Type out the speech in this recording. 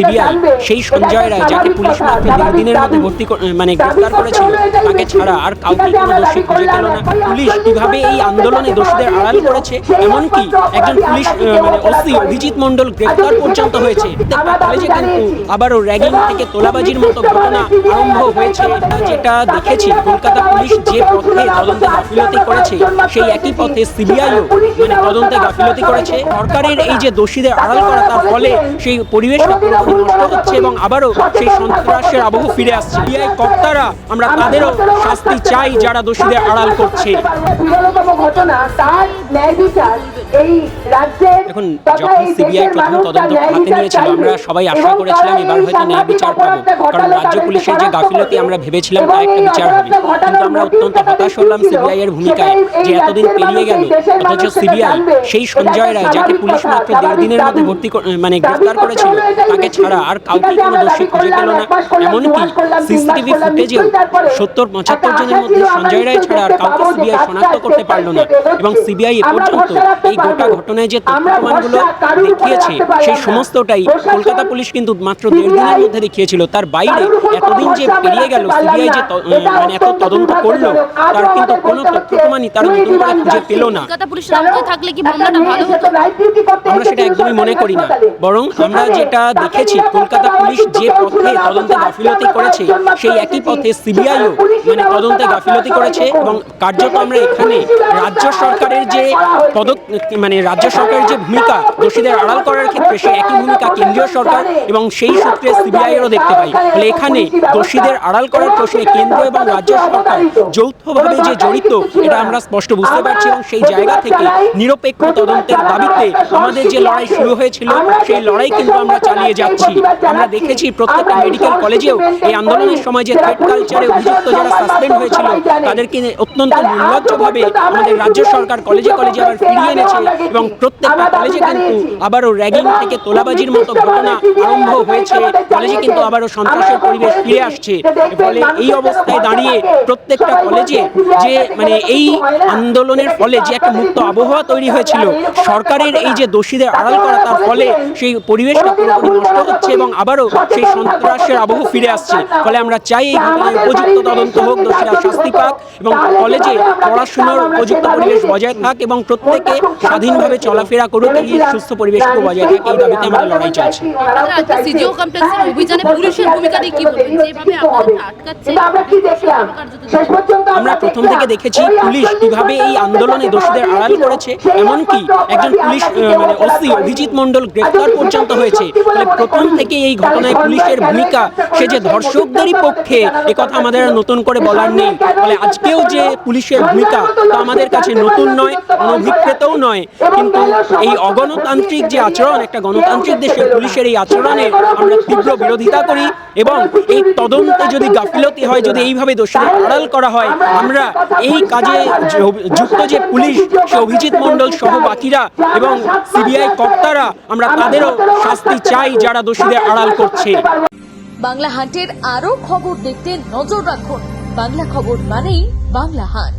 CBI সেই সঞ্জয় রায় যাকে police মাত্র 2 দিনের মধ্যে গ্রেফতার করেছিল তাকে ছাড়া আর কাউকে কোনো দোষী খুঁজে পেল না। পুলিশ কিভাবে এই আন্দোলনে দোষীদের আড়াল করেছে, এমনকি একজন পুলিশ ওসি অভিজিৎ মণ্ডল গ্রেফতার পর্যন্ত হয়েছে। কলেজে কিন্তু আবারও র্যাগিং থেকে তোলাবাজির মতো ঘটনা আরম্ভ হয়েছে। যেটা দেখেছি, কলকাতা পুলিশ যে পথে তদন্তে গাফিলতি করেছে সেই একই পথে সিবিআইও তদন্তে গাফিলতি করেছে। সরকারের এই যে দোষীদের আড়াল করা, তার ফলে সেই পরিবেশটা পুরোপুরি নষ্ট হচ্ছে এবং আবারও সেই সন্ত্রাসের আবহ ফিরে আসছে। সিবিআই কর্তারা আমরা তাদেরও শাস্তি চাই যারা দোষীদের আড়াল করছে। এখন যখন সিবিআই প্রথম তদন্ত হাতে নিয়েছিল, আমরা সবাই আশা করেছিলাম এবার হয়তো ন্যায় বিচার পাবো, কারণ রাজ্য পুলিশের যে গাফিলতি আমরা ভেবেছিলাম তার একটা বিচার হবে। কিন্তু আমরা অত্যন্ত হতাশ হলাম সিবিআই এর ভূমিকায়, যে এতদিন পেরিয়ে গেল অথচ সিবিআই সেই সঞ্জয় রায় যাকে পুলিশ মাত্র 1.5 দিনের মধ্যে গ্রেফতার করেছিল তাকে ছাড়া আর কাউকে কোনো দোষী খুঁজে পেল না। এমনকি সিসিটিভি ফুটেজেও 70-75 জনের মধ্যে সঞ্জয় রায় ছাড়া আর কাউকে সিবিআই শনাক্ত করতে পারলো না। এবং সিবিআই এ পর্যন্ত এই গোটা ঘটনায় যে তথ্য প্রমাণগুলো দেখিয়েছে সেই সমস্তটাই কলকাতা পুলিশ কিন্তু মাত্র 1.5 দিনের মধ্যে দেখিয়েছিল। তার বাইরে এতদিন যে পেরিয়ে গেল সিবিআই যে এত তদন্ত করলো, তার কিন্তু কোনো তথ্য প্রমাণই তার নতুন করে খুঁজে পেল না। আমরা সেটা একদমই মনে করি না, বরং আমরা যেটা দেখেছি, কলকাতা পুলিশ যে পথে তদন্তে গাফিলতি করেছে সেই একই পথে সিবিআইও তদন্তে গাফিলতি করেছে। এবং কার্যত আমরা এখানে রাজ্য সরকারের যে রাজ্য সরকারের যে ভূমিকা দোষীদের আড়াল করার ক্ষেত্রে, সেই একই ভূমিকা কেন্দ্রীয় সরকার এবং সেই সূত্রে সিবিআই এরও দেখতে পাই। ফলে এখানে দোষীদের আড়াল করার প্রশ্নে কেন্দ্র এবং রাজ্য সরকার যৌথভাবে যে জড়িত, এটা আমরা স্পষ্ট বুঝতে পারছি। এবং সেই জায়গা থেকে নিরপেক্ষ তদন্তের দাবিতে আমাদের যে লড়াই শুরু হয়েছিল, সেই লড়াই কিন্তু আমরা চালিয়ে যাচ্ছি। আমরা দেখেছি প্রত্যেকটা মেডিকেল কলেজেও এই আন্দোলনের সময় যে থ্রেড কালচারে অভিযুক্ত যারা সাসপেন্ড হয়েছিল তাদেরকে অত্যন্ত নির্লজ্জভাবে আমাদের রাজ্য সরকার কলেজে কলেজে আবার ফিরিয়ে এনেছে। এবং প্রত্যেকটা কলেজে কিন্তু আবারও র্যাগিং থেকে তোলাবাজির মতো ঘটনা আরম্ভ হয়েছে। কলেজে কিন্তু আবারও সন্ত্রাসের পরিবেশ ফিরে আসছে। ফলে এই অবস্থায় দাঁড়িয়ে প্রত্যেকটা কলেজে যে এই আন্দোলনের ফলে যে একটা মুক্ত আবহাওয়া তৈরি হয়েছিল, সরকারের এই যে দোষীদের আড়াল করা, তার ফলে সেই পরিবেশটা পুরোপুরি নষ্ট হচ্ছে এবং আবারও সেই সন্ত্রাসের আবহ ফিরে আসছে। ফলে আমরা চাই এই ঘটনায় উপযুক্ত তদন্ত হোক, দোষীরা শাস্তি পাক এবং কলেজে পড়াশোনার উপযুক্ত পরিবেশ বজায় থাক এবং প্রত্যেকে স্বাধীনভাবে চলাফেরা করুক, এই সুস্থ পরিবেশকে বজায় থাকে। এই দাবিতে আমাদের লড়াই চলছে। আমরা প্রথম থেকে দেখেছি পুলিশ কিভাবে এই আন্দোলনে দোষীদের আড়াল করেছে, এমনকি একজন পুলিশ ওসি অভিজিৎ মণ্ডল গ্রেফতার পর্যন্ত হয়েছে। ফলে প্রথম থেকে এই ঘটনায় পুলিশের ভূমিকা, সে যে ধর্ষকদেরই পক্ষে, একথা আমাদের নতুন করে বলার নেই। ফলে আজকেও যে পুলিশের ভূমিকা তা আমাদের কাছে নতুন নয়, অনভিপ্রেতও নয়। কিন্তু এই অগণতান্ত্রিক যে আচরণ, একটা গণতান্ত্রিক দেশের পুলিশের এই আচরণের আমরা তীব্র বিরোধিতা করি। এবং এই তদন্তে যদি গাফিলতি হয়, যদি এইভাবে দোষীদের আড়াল করা হয়, আমরা এই কাজে যুক্ত যে পুলিশ, সে অভিজিৎ মণ্ডল সহ বাকিরা এবং সিবিআই কর্তারা, আমরা তাদেরও শাস্তি চাই যারা দোষীদের আড়াল করছে। বাংলা হাটের আরো খবর দেখতে নজর রাখুন। বাংলা খবর মানেই বাংলা হাট।